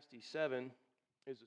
Ecclesiastes 7 is a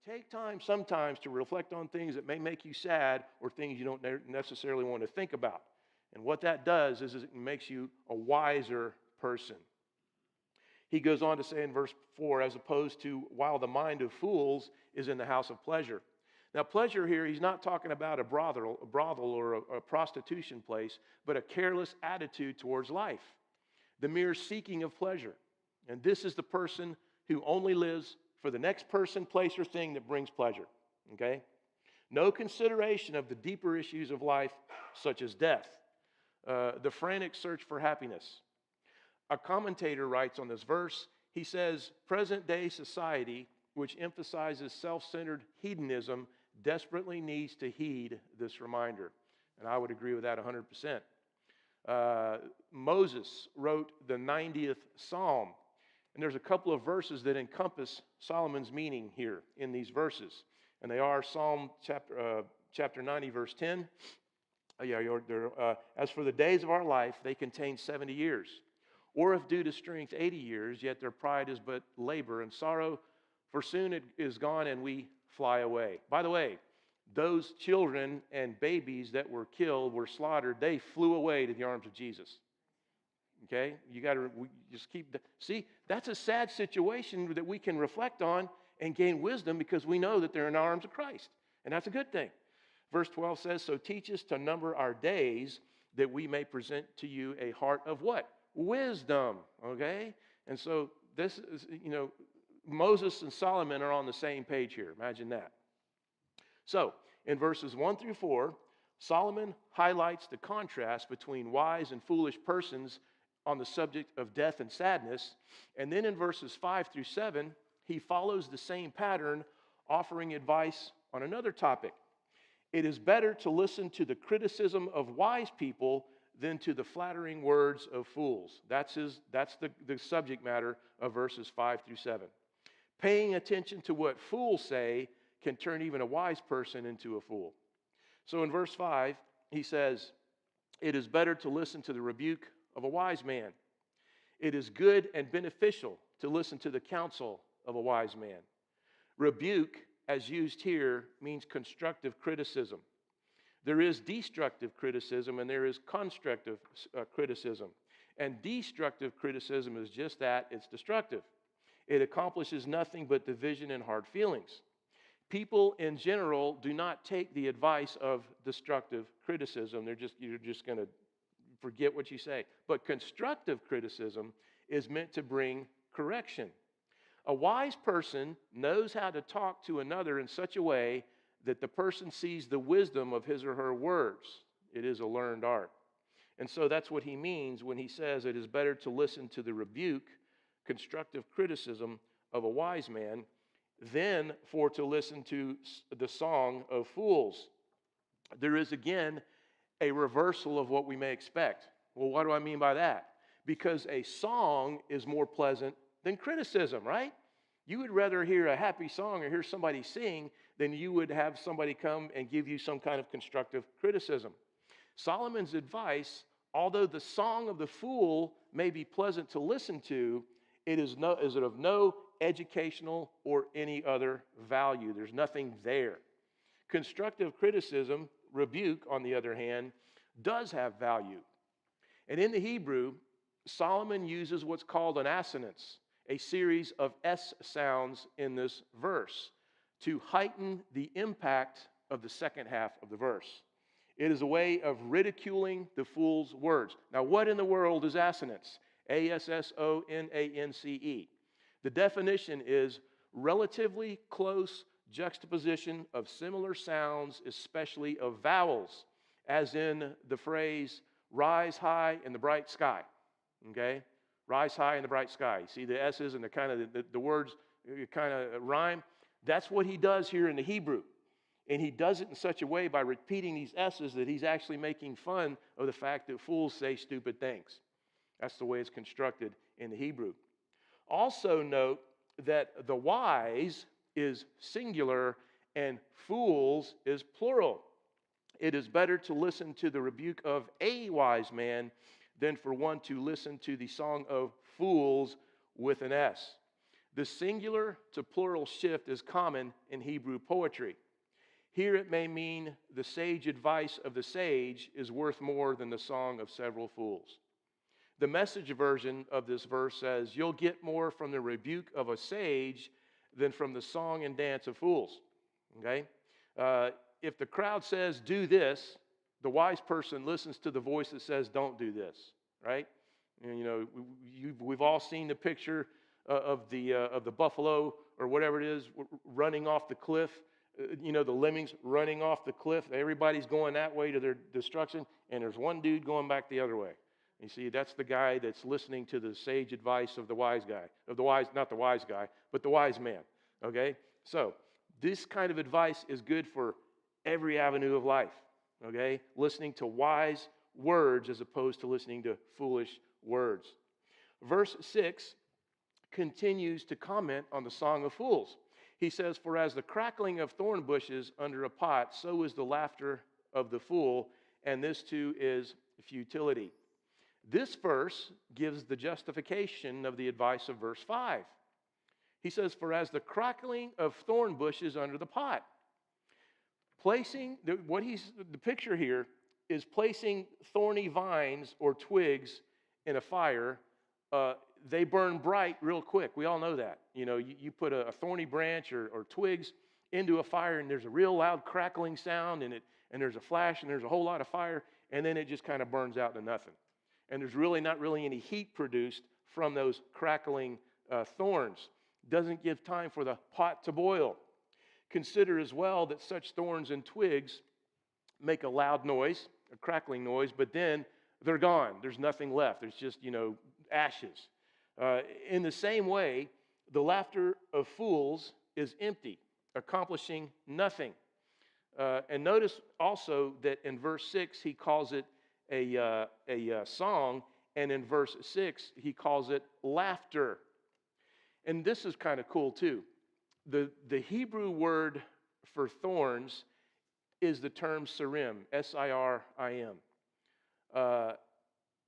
take time sometimes to reflect on things that may make you sad or things you don't necessarily want to think about. And what that does is it makes you a wiser person. He goes on to say in verse 4, as opposed to while the mind of fools is in the house of pleasure. Now, pleasure here, he's not talking about a brothel or a prostitution place, but a careless attitude towards life, the mere seeking of pleasure. And this is the person who only lives for the next person, place, or thing that brings pleasure, okay? No consideration of the deeper issues of life, such as death, the frantic search for happiness. A commentator writes on this verse, he says, present-day society, which emphasizes self-centered hedonism, desperately needs to heed this reminder. And I would agree with that 100%. Moses wrote the 90th Psalm. And there's a couple of verses that encompass Solomon's meaning here in these verses. And they are Psalm chapter 90, verse 10. As for the days of our life, they contain 70 years. Or if due to strength, 80 years, yet their pride is but labor and sorrow, for soon it is gone and we fly away. By the way, those children and babies that were killed, were slaughtered, they flew away to the arms of Jesus. Okay? You got to just keep... See, that's a sad situation that we can reflect on and gain wisdom because we know that they're in the arms of Christ. And that's a good thing. Verse 12 says, so teach us to number our days that we may present to you a heart of what? Wisdom. Okay? And so this is, Moses and Solomon are on the same page here. Imagine that. So, in verses 1 through 4, Solomon highlights the contrast between wise and foolish persons on the subject of death and sadness. And then in verses 5 through 7, he follows the same pattern, offering advice on another topic. It is better to listen to the criticism of wise people than to the flattering words of fools. That's the subject matter of verses 5 through 7. Paying attention to what fools say can turn even a wise person into a fool. So in verse 5, he says, it is better to listen to the rebuke of a wise man. It is good and beneficial to listen to the counsel of a wise man. Rebuke, as used here, means constructive criticism. There is destructive criticism and there is constructive criticism. And destructive criticism is just that, it's destructive. It accomplishes nothing but division and hard feelings. People in general do not take the advice of destructive criticism. You're just going to forget what you say. But constructive criticism is meant to bring correction. A wise person knows how to talk to another in such a way that the person sees the wisdom of his or her words. It is a learned art. And so that's what he means when he says it is better to listen to the rebuke, constructive criticism of a wise man than for to listen to the song of fools. There is again a reversal of what we may expect. Well, what do I mean by that? Because a song is more pleasant than criticism, right? You would rather hear a happy song or hear somebody sing than you would have somebody come and give you some kind of constructive criticism. Solomon's advice, although the song of the fool may be pleasant to listen to, it is of no educational or any other value. There's nothing there. Constructive criticism, rebuke, on the other hand, does have value. And in the Hebrew, Solomon uses what's called an assonance, a series of S sounds in this verse, to heighten the impact of the second half of the verse. It is a way of ridiculing the fool's words. Now, what in the world is assonance? A-S-S-O-N-A-N-C-E. The definition is relatively close juxtaposition of similar sounds, especially of vowels, as in the phrase, rise high in the bright sky. Okay? Rise high in the bright sky. See the S's and the words kind of rhyme? That's what he does here in the Hebrew. And he does it in such a way by repeating these S's that he's actually making fun of the fact that fools say stupid things. That's the way it's constructed in the Hebrew. Also note that the wise is singular and fools is plural. It is better to listen to the rebuke of a wise man than for one to listen to the song of fools with an S. The singular to plural shift is common in Hebrew poetry. Here it may mean the sage advice of the sage is worth more than the song of several fools. The Message version of this verse says, you'll get more from the rebuke of a sage than from the song and dance of fools. Okay? If the crowd says, do this, the wise person listens to the voice that says, don't do this, right? And, you know, we've all seen the picture of the buffalo or whatever it is running off the cliff. You know, the lemmings running off the cliff. Everybody's going that way to their destruction, and there's one dude going back the other way. You see, that's the guy that's listening to the sage advice of the wise guy, not the wise guy, but the wise man. Okay? So, this kind of advice is good for every avenue of life. Okay? Listening to wise words as opposed to listening to foolish words. Verse 6 continues to comment on the Song of Fools. He says, for as the crackling of thorn bushes under a pot, so is the laughter of the fool, and this too is futility. This verse gives the justification of the advice of verse 5. He says, for as the crackling of thorn bushes under the pot. The picture here is placing thorny vines or twigs in a fire. They burn bright real quick. We all know that. You know, you put a thorny branch or twigs into a fire, and there's a real loud crackling sound, and there's a flash, and there's a whole lot of fire, and then it just kind of burns out to nothing. And there's really not any heat produced from those crackling thorns. Doesn't give time for the pot to boil. Consider as well that such thorns and twigs make a loud noise, a crackling noise, but then they're gone. There's nothing left. There's just, ashes. In the same way, the laughter of fools is empty, accomplishing nothing. And notice also that in verse 6, he calls it a song, and in verse 6, he calls it laughter. And this is kind of cool too. The Hebrew word for thorns is the term sirim, S-I-R-I-M.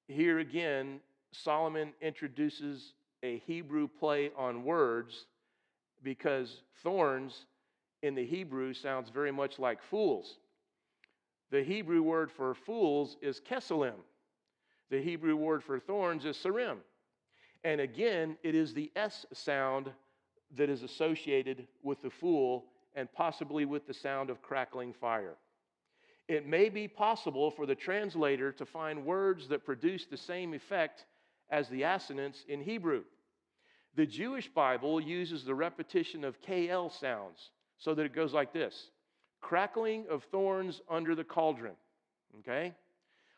Here again, Solomon introduces a Hebrew play on words because thorns in the Hebrew sounds very much like fools. The Hebrew word for fools is kesalim. The Hebrew word for thorns is sarim. And again, it is the S sound that is associated with the fool and possibly with the sound of crackling fire. It may be possible for the translator to find words that produce the same effect as the assonance in Hebrew. The Jewish Bible uses the repetition of KL sounds so that it goes like this: crackling of thorns under the cauldron, okay?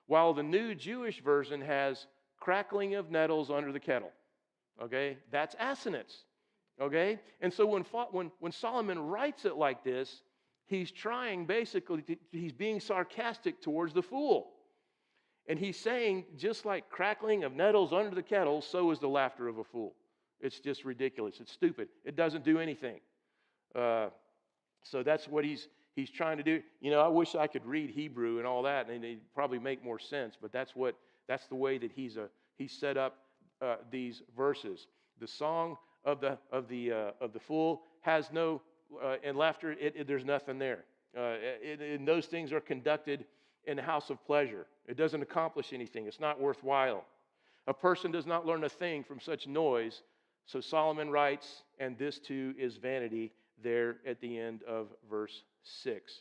While the New Jewish Version has crackling of nettles under the kettle, okay? That's assonance, okay? And so when Solomon writes it like this, he's trying he's being sarcastic towards the fool. And he's saying, just like crackling of nettles under the kettle, so is the laughter of a fool. It's just ridiculous. It's stupid. It doesn't do anything. So that's what he's trying to do. I wish I could read Hebrew and all that, and it'd probably make more sense. But that's the way that he's set up these verses. The song of the fool has no and laughter. There's nothing there. And those things are conducted in the house of pleasure. It doesn't accomplish anything. It's not worthwhile. A person does not learn a thing from such noise. So Solomon writes, and this too is vanity, there at the end of verse 6.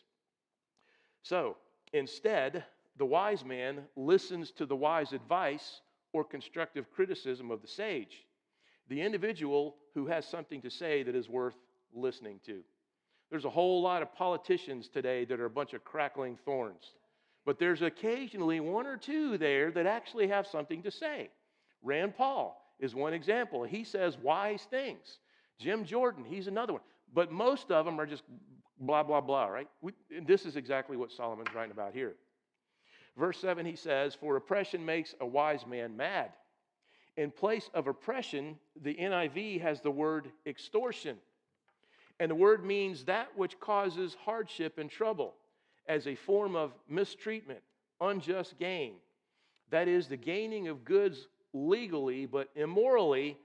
So instead, the wise man listens to the wise advice or constructive criticism of the sage, the individual who has something to say that is worth listening to. There's a whole lot of politicians today that are a bunch of crackling thorns. But there's occasionally one or two there that actually have something to say. Rand Paul is one example. He says wise things. Jim Jordan, he's another one. But most of them are just blah, blah, blah, right? This is exactly what Solomon's writing about here. Verse 7, he says, for oppression makes a wise man mad. In place of oppression, the NIV has the word extortion. And the word means that which causes hardship and trouble as a form of mistreatment, unjust gain. That is, the gaining of goods legally but immorally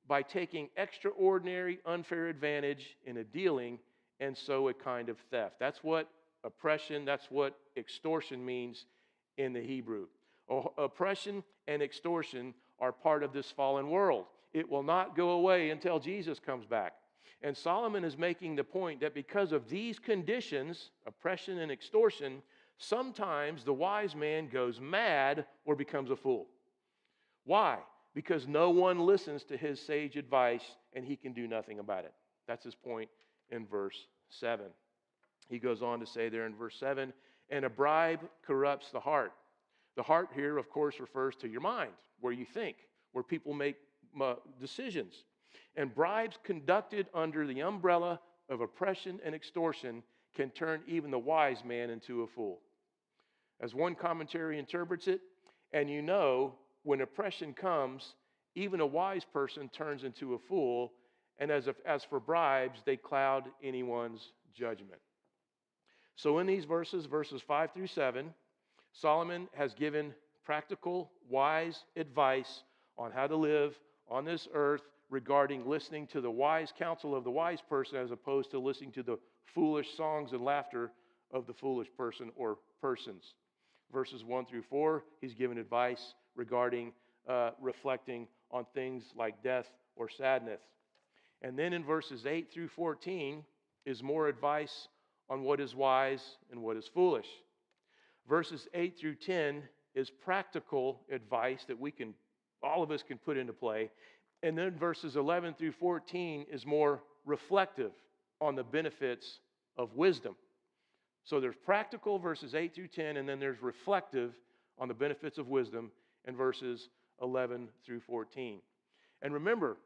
by taking extraordinary, unfair advantage in a dealing, and so a kind of theft. That's what oppression, that's what extortion means in the Hebrew. Oppression and extortion are part of this fallen world. It will not go away until Jesus comes back. And Solomon is making the point that because of these conditions, oppression and extortion, sometimes the wise man goes mad or becomes a fool. Why? Because no one listens to his sage advice and he can do nothing about it. That's his point in verse 7. He goes on to say there in verse 7, and a bribe corrupts the heart. The heart here, of course, refers to your mind, where you think, where people make decisions. And bribes conducted under the umbrella of oppression and extortion can turn even the wise man into a fool. As one commentary interprets it, and you know, when oppression comes, even a wise person turns into a fool, and as for bribes, they cloud anyone's judgment. So in these verses 5 through 7, Solomon has given practical, wise advice on how to live on this earth regarding listening to the wise counsel of the wise person as opposed to listening to the foolish songs and laughter of the foolish person or persons. Verses 1 through 4, he's given advice regarding reflecting on things like death or sadness. And then in verses 8 through 14 is more advice on what is wise and what is foolish. Verses 8 through 10 is practical advice that all of us can put into play. And then verses 11 through 14 is more reflective on the benefits of wisdom. So there's practical verses 8 through 10, and then there's reflective on the benefits of wisdom in verses 11 through 14. And remember,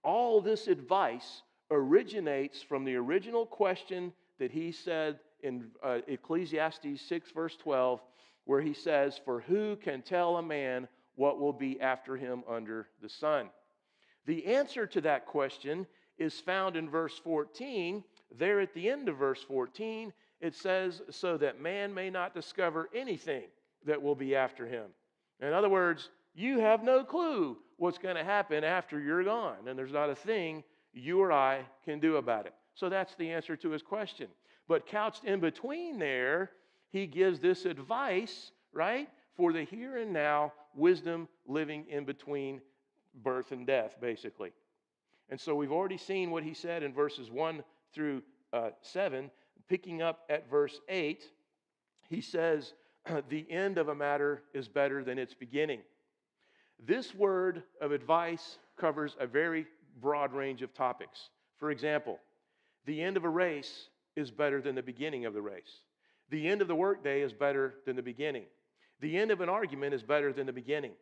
all this advice originates from the original question that he said in Ecclesiastes 6, verse 12, where he says, "For who can tell a man what will be after him under the sun?" The answer to that question is found in verse 14. There at the end of verse 14, it says, "So that man may not discover anything that will be after him." In other words, you have no clue what's going to happen after you're gone, and there's not a thing you or I can do about it. So that's the answer to his question. But couched in between there, he gives this advice, right, for the here and now, wisdom living in between birth and death, basically. And so we've already seen what he said in verses 1 through 7. Picking up at verse 8, he says, the end of a matter is better than its beginning. This word of advice covers a very broad range of topics. For example, the end of a race is better than the beginning of the race. The end of the workday is better than the beginning. The end of an argument is better than the beginning.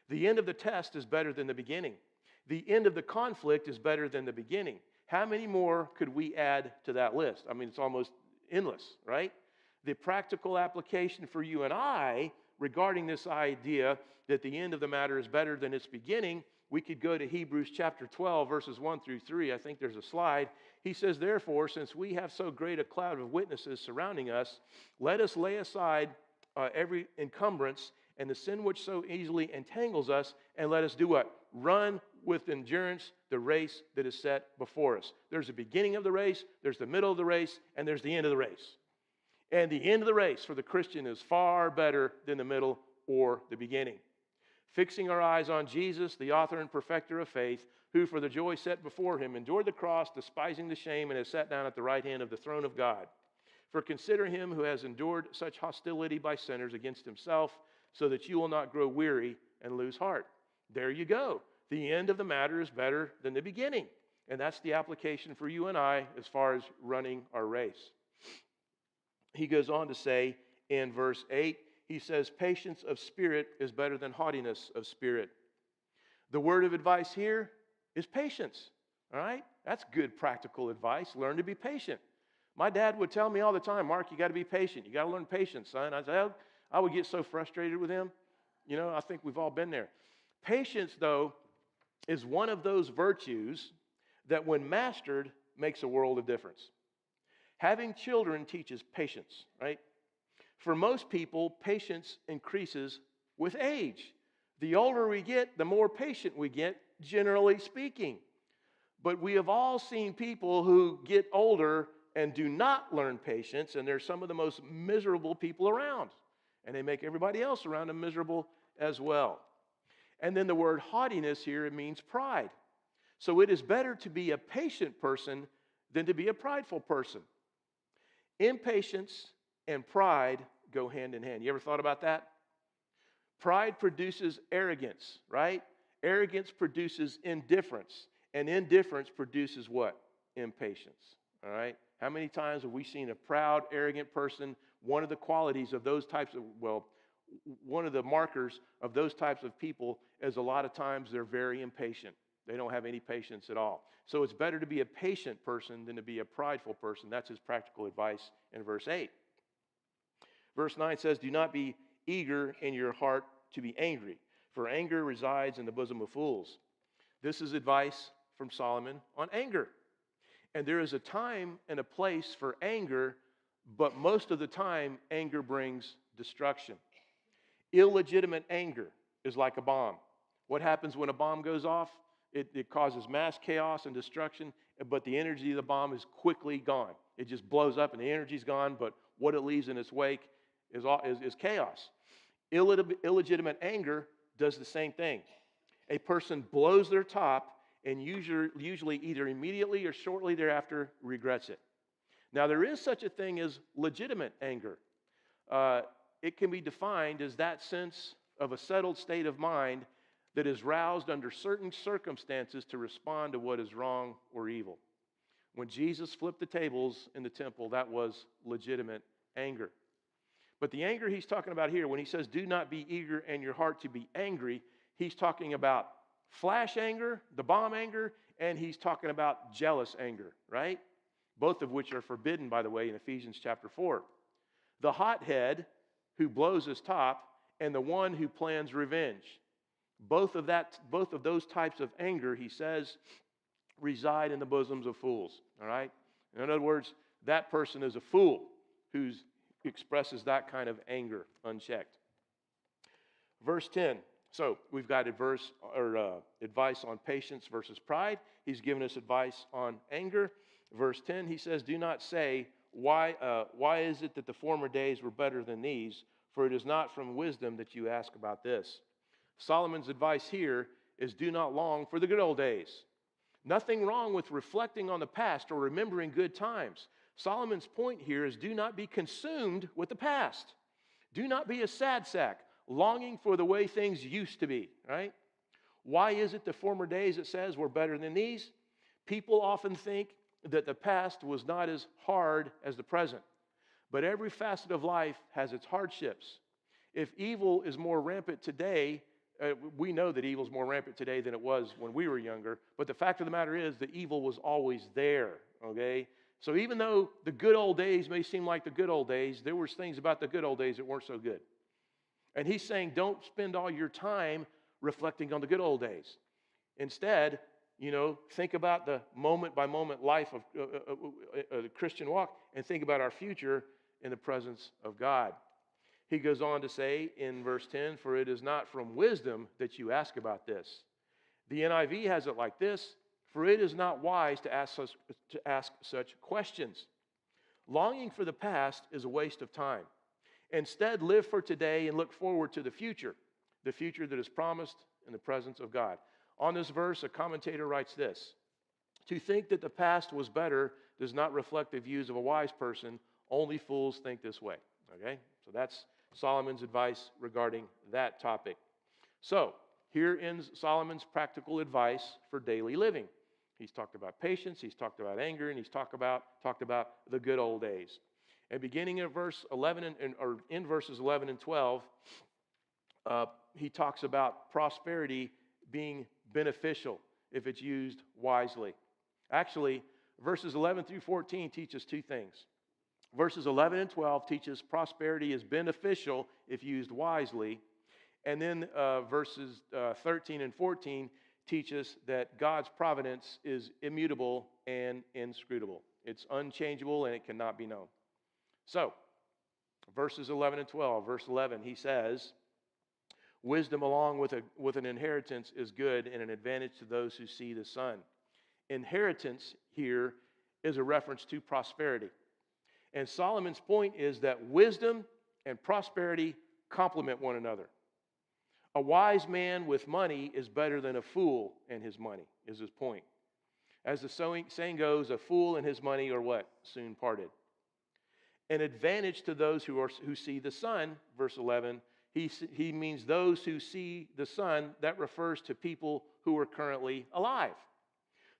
The end of the test is better than the beginning. The end of the conflict is better than the beginning. How many more could we add to that list? I mean, it's almost endless, right? The practical application for you and I regarding this idea that the end of the matter is better than its beginning, we could go to Hebrews chapter 12, verses 1 through 3. I think there's a slide. He says, "Therefore, since we have so great a cloud of witnesses surrounding us, let us lay aside every encumbrance and the sin which so easily entangles us, and let us do what? Run with endurance the race that is set before us." There's the beginning of the race, there's the middle of the race, and there's the end of the race. And the end of the race for the Christian is far better than the middle or the beginning. Fixing our eyes on Jesus, the author and perfecter of faith, who for the joy set before him endured the cross, despising the shame, and has sat down at the right hand of the throne of God. For consider him who has endured such hostility by sinners against himself, so that you will not grow weary and lose heart. There you go. The end of the matter is better than the beginning. And that's the application for you and I as far as running our race. He goes on to say in verse 8, he says, patience of spirit is better than haughtiness of spirit. The word of advice here is patience. All right? That's good practical advice. Learn to be patient. My dad would tell me all the time, Mark, you got to be patient. You got to learn patience, son. I would get so frustrated with him. You know, I think we've all been there. Patience, though, is one of those virtues that when mastered makes a world of difference. Having children teaches patience, right? For most people, patience increases with age. The older we get, the more patient we get generally speaking. But we have all seen people who get older and do not learn patience, and they're some of the most miserable people around. And they make everybody else around them miserable as well. And then the word haughtiness here, it means pride. So it is better to be a patient person than to be a prideful person. Impatience and pride go hand in hand. You ever thought about that? Pride produces arrogance, right? Arrogance produces indifference. And indifference produces what? Impatience, all right? How many times have we seen a proud, arrogant person? One of the qualities of those types of, one of the markers of those types of people is a lot of times they're very impatient. They don't have any patience at all. So it's better to be a patient person than to be a prideful person. That's his practical advice in verse 8. Verse 9 says, do not be eager in your heart to be angry, for anger resides in the bosom of fools. This is advice from Solomon on anger. And there is a time and a place for anger, but most of the time, anger brings destruction. Illegitimate anger is like a bomb. What happens when a bomb goes off? It causes mass chaos and destruction, but the energy of the bomb is quickly gone. It just blows up and the energy's gone, but what it leaves in its wake is chaos. Illegitimate anger does the same thing. A person blows their top and usually either immediately or shortly thereafter regrets it. Now, there is such a thing as legitimate anger. It can be defined as that sense of a settled state of mind that is roused under certain circumstances to respond to what is wrong or evil. When Jesus flipped the tables in the temple, that was legitimate anger. But the anger he's talking about here, when he says, do not be eager in your heart to be angry, he's talking about flash anger, the bomb anger, and he's talking about jealous anger, right? Both of which are forbidden, by the way, in Ephesians chapter 4. The hothead who blows his top and the one who plans revenge. Both of those types of anger, he says, reside in the bosoms of fools, all right? In other words, that person is a fool who expresses that kind of anger unchecked. Verse 10. So we've got advice on patience versus pride. He's given us advice on anger. Verse 10, he says, do not say, why is it that the former days were better than these? For it is not from wisdom that you ask about this. Solomon's advice here is do not long for the good old days. Nothing wrong with reflecting on the past or remembering good times. Solomon's point here is do not be consumed with the past. Do not be a sad sack, longing for the way things used to be, right? Why is it the former days, it says, were better than these? People often think that the past was not as hard as the present. But every facet of life has its hardships. If evil is more rampant today, we know that evil is more rampant today than it was when we were younger, but the fact of the matter is that evil was always there, okay? So even though the good old days may seem like the good old days, there were things about the good old days that weren't so good. And he's saying don't spend all your time reflecting on the good old days. Instead, think about the moment-by-moment life of the Christian walk and think about our future in the presence of God. He goes on to say in verse 10, for it is not from wisdom that you ask about this. The NIV has it like this, for it is not wise to ask such questions. Longing for the past is a waste of time. Instead, live for today and look forward to the future that is promised in the presence of God. On this verse, a commentator writes this, to think that the past was better does not reflect the views of a wise person. Only fools think this way. Okay? So that's Solomon's advice regarding that topic. So, here ends Solomon's practical advice for daily living. He's talked about patience, he's talked about anger, and he's talked about the good old days. And beginning in verse 11 or in verses 11 and 12, he talks about prosperity being beneficial if it's used wisely. Actually, verses 11 through 14 teach us two things. Verses 11 and 12 teach us prosperity is beneficial if used wisely. And then verses 13 and 14 teach us that God's providence is immutable and inscrutable. It's unchangeable and it cannot be known. So, verses 11 and 12. Verse 11, he says, Wisdom along with an inheritance is good and an advantage to those who see the sun. Inheritance here is a reference to prosperity. And Solomon's point is that wisdom and prosperity complement one another. A wise man with money is better than a fool and his money, is his point. As the saying goes, a fool and his money are what? Soon parted. An advantage to those who see the sun, verse 11, he means those who see the sun. That refers to people who are currently alive.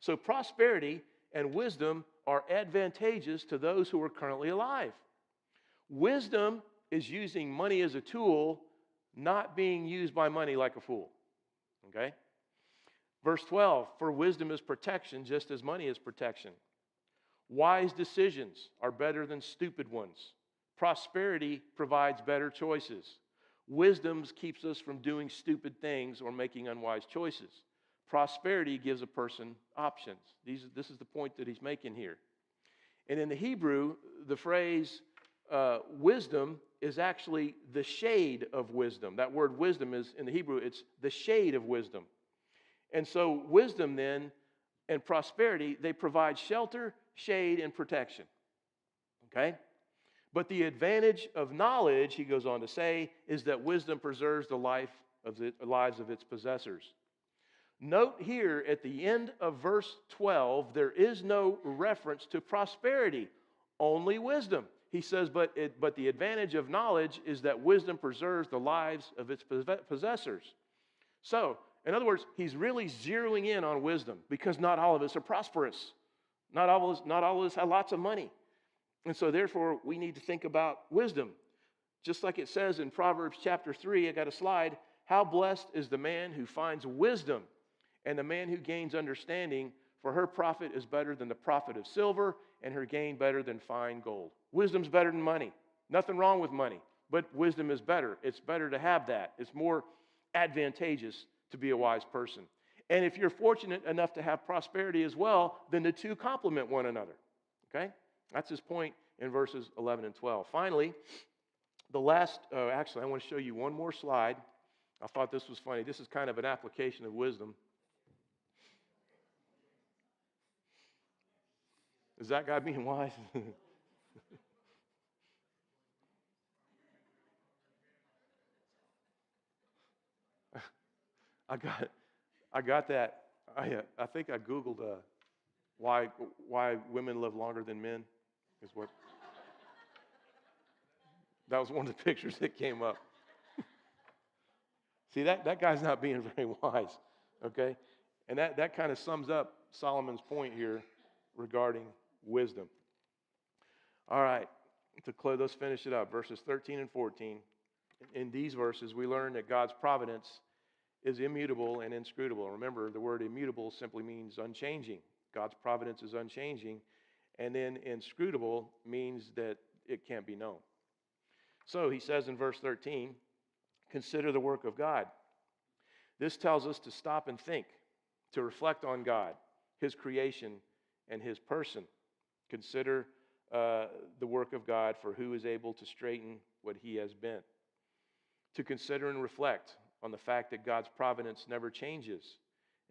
So prosperity and wisdom are advantageous to those who are currently alive. Wisdom is using money as a tool, not being used by money like a fool. Okay? Verse 12, for wisdom is protection just as money is protection. Wise decisions are better than stupid ones. Prosperity provides better choices. Wisdom keeps us from doing stupid things or making unwise choices. Prosperity gives a person options. This is the point that he's making here. And in the Hebrew, the phrase wisdom is actually the shade of wisdom. That word wisdom is, in the Hebrew, it's the shade of wisdom. And so wisdom then and prosperity, they provide shelter, shade, and protection. Okay? But the advantage of knowledge, he goes on to say, is that wisdom preserves the lives of its possessors. Note here at the end of verse 12, there is no reference to prosperity, only wisdom. He says, but the advantage of knowledge is that wisdom preserves the lives of its possessors. So, in other words, he's really zeroing in on wisdom because not all of us are prosperous. Not all of us have lots of money. And so therefore, we need to think about wisdom. Just like it says in Proverbs chapter 3, I got a slide, how blessed is the man who finds wisdom and the man who gains understanding, for her profit is better than the profit of silver and her gain better than fine gold. Wisdom's better than money. Nothing wrong with money, but wisdom is better. It's better to have that. It's more advantageous to be a wise person. And if you're fortunate enough to have prosperity as well, then the two complement one another. Okay? That's his point in verses 11 and 12. Finally, the last, actually, I want to show you one more slide. I thought this was funny. This is kind of an application of wisdom. Is that guy being wise? I got that. I think I Googled why women live longer than men. Is what. That was one of the pictures that came up. See, that guy's not being very wise, okay? And that kind of sums up Solomon's point here regarding wisdom. All right, to close, let's finish it up. Verses 13 and 14. In these verses, we learn that God's providence is immutable and inscrutable. Remember, the word immutable simply means unchanging. God's providence is unchanging. And then inscrutable means that it can't be known. So he says in verse 13, consider the work of God. This tells us to stop and think, to reflect on God, His creation, and His person. Consider the work of God, for who is able to straighten what He has been. To consider and reflect on the fact that God's providence never changes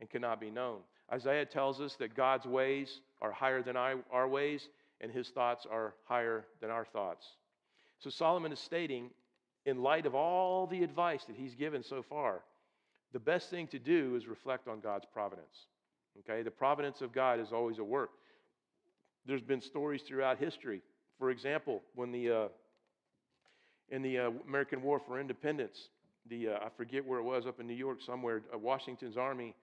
and cannot be known. Isaiah tells us that God's ways are higher than our ways, and His thoughts are higher than our thoughts. So Solomon is stating, in light of all the advice that he's given so far, the best thing to do is reflect on God's providence. Okay, the providence of God is always at work. There's been stories throughout history. For example, when in the American War for Independence, I forget where it was, up in New York somewhere, Washington's army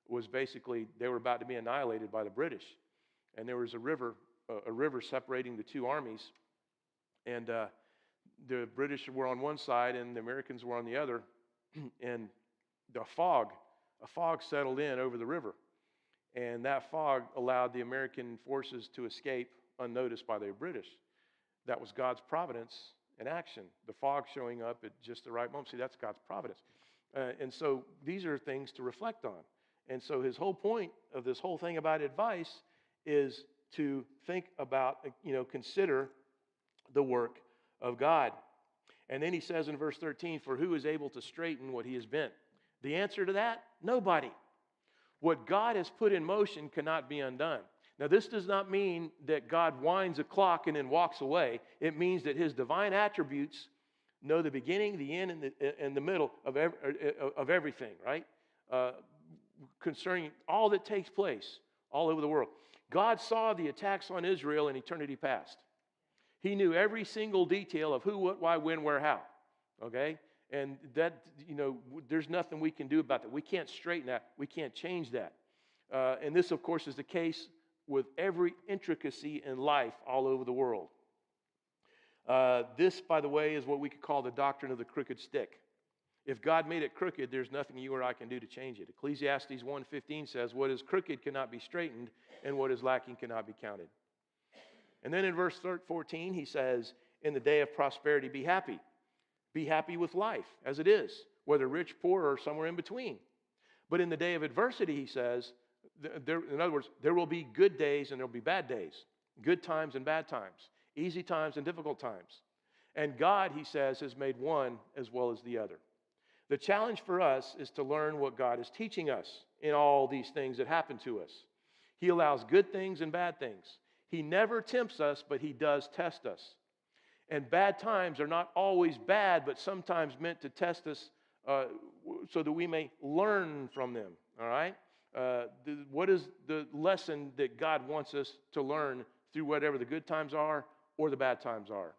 was basically, they were about to be annihilated by the British. And there was a river separating the two armies. And the British were on one side and the Americans were on the other. And a fog settled in over the river. And that fog allowed the American forces to escape unnoticed by the British. That was God's providence in action. The fog showing up at just the right moment. See, that's God's providence. And so these are things to reflect on. And so his whole point of this whole thing about advice is to think about, consider the work of God. And then he says in verse 13, for who is able to straighten what he has bent? The answer to that, nobody. What God has put in motion cannot be undone. Now, this does not mean that God winds a clock and then walks away. It means that his divine attributes know the beginning, the end, and the middle of everything, right? Concerning all that takes place all over the world. God saw the attacks on Israel in eternity past. He knew every single detail of who, what, why, when, where, how. Okay? And that, there's nothing we can do about that. We can't straighten that. We can't change that. And this, of course, is the case with every intricacy in life all over the world. This, by the way, is what we could call the doctrine of the crooked stick. If God made it crooked, there's nothing you or I can do to change it. Ecclesiastes 1:15 says, what is crooked cannot be straightened, and what is lacking cannot be counted. And then in verse 14, he says, in the day of prosperity, be happy. Be happy with life as it is, whether rich, poor, or somewhere in between. But in the day of adversity, he says, in other words, there will be good days and there will be bad days, good times and bad times, easy times and difficult times. And God, he says, has made one as well as the other. The challenge for us is to learn what God is teaching us in all these things that happen to us. He allows good things and bad things. He never tempts us, but he does test us. And bad times are not always bad, but sometimes meant to test us so that we may learn from them, all right? What is the lesson that God wants us to learn through whatever the good times are or the bad times are?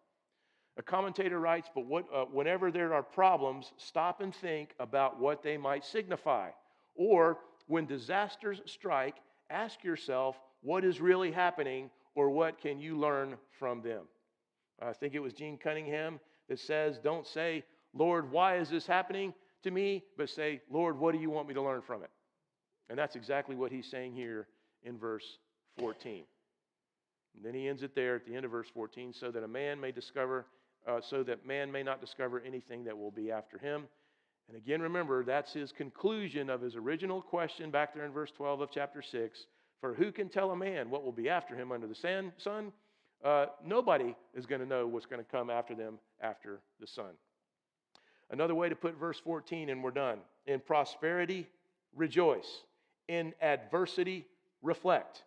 A commentator writes, but whenever there are problems, stop and think about what they might signify. Or when disasters strike, ask yourself what is really happening or what can you learn from them. I think it was Gene Cunningham that says, don't say, Lord, why is this happening to me? But say, Lord, what do you want me to learn from it? And that's exactly what he's saying here in verse 14. And then he ends it there at the end of verse 14, so that man may not discover anything that will be after him. And again, remember, that's his conclusion of his original question back there in verse 12 of chapter 6. For who can tell a man what will be after him under the sun? Nobody is going to know what's going to come after them after the sun. Another way to put verse 14, and we're done. In prosperity, rejoice. In adversity, reflect.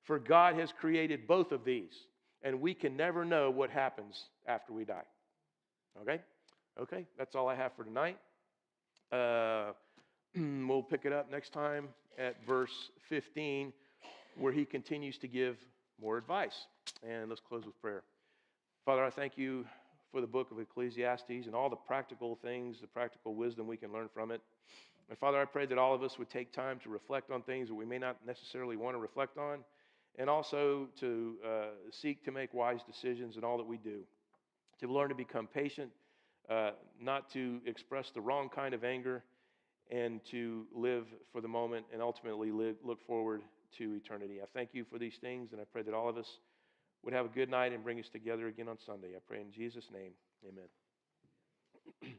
For God has created both of these, and we can never know what happens after we die. Okay, that's all I have for tonight. We'll pick it up next time at verse 15, where he continues to give more advice. And let's close with prayer. Father, I thank you for the book of Ecclesiastes and all the practical things, the practical wisdom we can learn from it. And Father, I pray that all of us would take time to reflect on things that we may not necessarily want to reflect on, and also to seek to make wise decisions in all that we do, to learn to become patient, not to express the wrong kind of anger, and to live for the moment and ultimately look forward to eternity. I thank you for these things, and I pray that all of us would have a good night and bring us together again on Sunday. I pray in Jesus' name, amen.